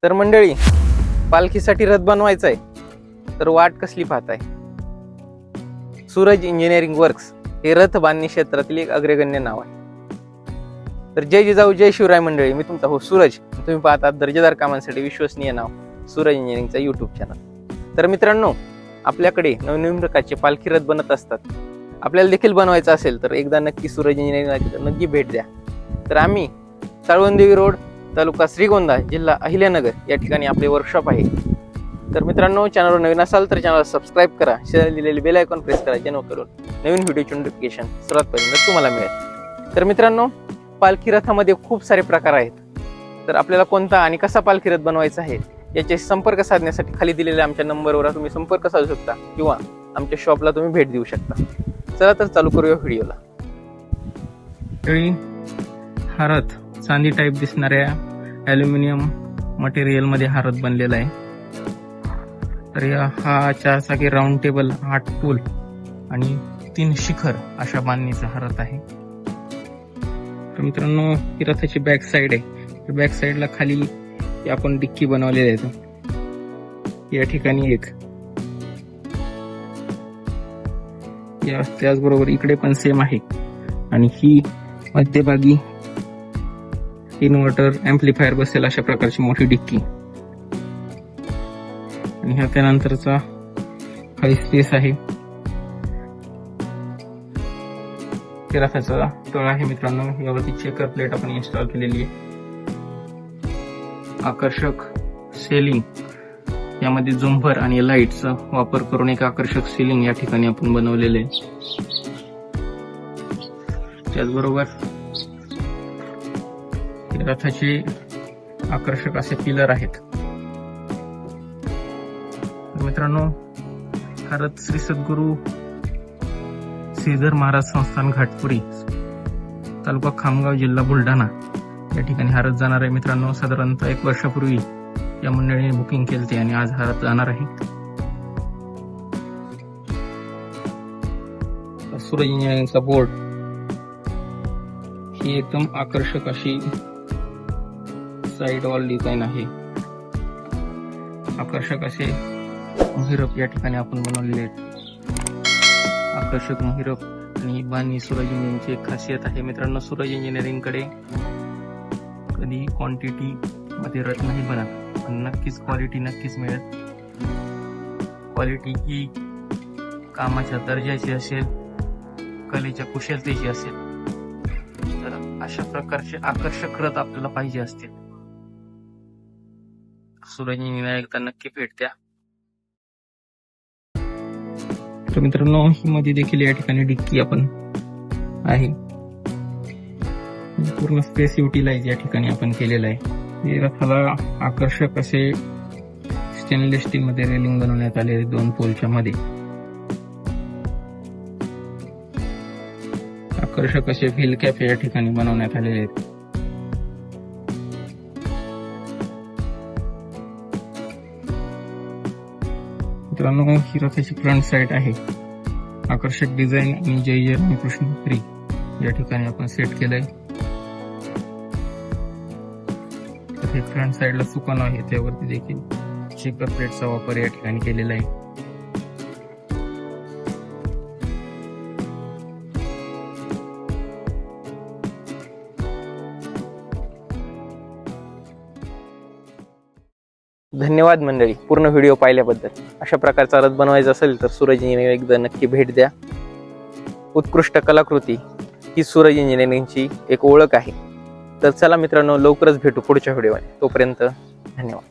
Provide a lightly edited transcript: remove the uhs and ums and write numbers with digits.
तर मंडळी, पालखीसाठी रथ बनवायचा आहे तर वाट कसली पाहताय? सूरज इंजिनिअरिंग वर्क्स हे रथ बांधणी क्षेत्रातील एक अग्रगण्य नाव आहे. तर जय जिजाऊ जय शिवराय मंडळी, मी तुमचा हो सूरज. तुम्ही पाहतात दर्जेदार कामांसाठी विश्वसनीय नाव सूरज इंजिनिअरिंगचा यूट्यूब चॅनल. तर मित्रांनो, आपल्याकडे नवनवीन प्रकारचे पालखी रथ बनत असतात. आपल्याला देखील बनवायचं असेल तर एकदा नक्की सूरज इंजिनिअरिंगला नक्की भेट द्या. तर आम्ही साळवंदेवी रोड, तालुका श्रीगोंदा, जिल्हा अहिल्यानगर या ठिकाणी आपले वर्कशॉप आहे. तर मित्रांनो, चॅनलवर नवीन असाल तर चॅनलला सबस्क्राईब करा, शेअर दिलेले बेल आयकॉन प्रेस करा, जेणेकरून नवीन व्हिडिओचे नोटिफिकेशन सर्वात पहिल्यांदा तुम्हाला मिळेल. तर मित्रांनो, पालखी रथामध्ये खूप सारे प्रकार आहेत. तर आपल्याला कोणता आणि कसा पालखी रथ बनवायचा आहे याचे संपर्क साधण्यासाठी खाली दिलेल्या आमच्या नंबरवर तुम्ही संपर्क साधू शकता किंवा आमच्या शॉपला तुम्ही भेट देऊ शकता. चला तर चालू करूया व्हिडिओला. हा रथ चांदी टाईप दिसणाऱ्या ॲल्युमिनियम मटेरियल मध्ये हा रथ बनलेला आहे. तर हा 4 चाकी राऊंड टेबल, 8 पूल आणि 3 शिखर अशा बांधणीचा हा रथ आहे. तर मित्रांनो, ही रथाची बॅक साइड आहे. बॅक साइडला खाली आपण डिक्की बनवलेली आहे. या ठिकाणी एक, त्याचबरोबर इकडे पण सेम आहे. आणि ही मध्यभागी इन्व्हर्टर एम्प्लिफायर बसेल अशा प्रकारची मोठी डिक्की. आणि ह्या त्यानंतरचा खाली स्पेस आहे. रथाचा तळ आहे मित्रांनो. यावरती चेकर प्लेट आपण इन्स्टॉल केलेली आहे. आकर्षक सेलिंग, यामध्ये झुंबर आणि लाईटचा वापर करून एक आकर्षक सेलिंग या ठिकाणी आपण बनवलेले आहे. त्याचबरोबर रथाचे आकर्षक असे पिलर आहेत. मित्रांनो, हा रथ श्री सद्गुरू श्रीधर महाराज संस्थान घाटपुरी, तालुका खामगाव, जिल्हा बुलढाणा या ठिकाणी हा रथ जाणार आहे. मित्रांनो, साधारणतः 1 वर्षापूर्वी या मंडळीने बुकिंग केली आणि आज हा रथ जाणार आहे. सूरज इंजिनिअरिंगचा बोर्ड, ही एकदम आकर्षक अशी साइड वॉल डिझाईन आहे. आकर्षक असे महिरप या ठिकाणी आपण बनवलेले आहेत. आकर्षक महिरप आणि बांधणी सूरज इंजिनिअरिंगची एक खासियत आहे. मित्रांनो, सूरज इंजिनिअरिंग कडे कधी क्वांटिटी मध्ये रथ नाही बनत, पण नक्कीच क्वालिटी नक्कीच मिळेल. क्वालिटी ही कामाच्या दर्जाची असेल, कलेच्या कुशलतेची असेल. तर अशा प्रकारचे आकर्षक रथ आपल्याला पाहिजे असतील, सूरज इंजिनिअरिंग एकदा नक्की भेट द्या. तर मित्रांनो, ही मध्ये देखील या ठिकाणी डिक्की आपण आहे. पूर्ण स्पेस युटिलाइज या ठिकाणी आपण केलेलं आहे. रथाला आकर्षक असे स्टेनलेस स्टील मध्ये रेलिंग बनवण्यात आले आहे 2 पोलच्या मध्ये. आकर्षक असे व्हील कॅप या ठिकाणी बनवण्यात आलेले आहेत. मित्रांनो, ही रथाची फ्रंट साइड आहे. आकर्षक डिझाईन आणि जय जय आणि कृष्णपुरी या ठिकाणी आपण सेट केलंय. तर हे फ्रंट साइडला सुकान आहे, त्यावरती देखील चेकर प्लेटचा वापर या ठिकाणी केलेला आहे. धन्यवाद मंडळी, पूर्ण व्हिडिओ पाहिल्याबद्दल. अशा प्रकारचा रथ बनवायचा असेल तर सूरज इंजिनिअरिंग एकदा नक्की भेट द्या. उत्कृष्ट कलाकृती ही सूरज इंजिनिअरिंगची एक ओळख आहे. तर चला मित्रांनो, लवकरच भेटू पुढच्या व्हिडिओमध्ये. तोपर्यंत धन्यवाद.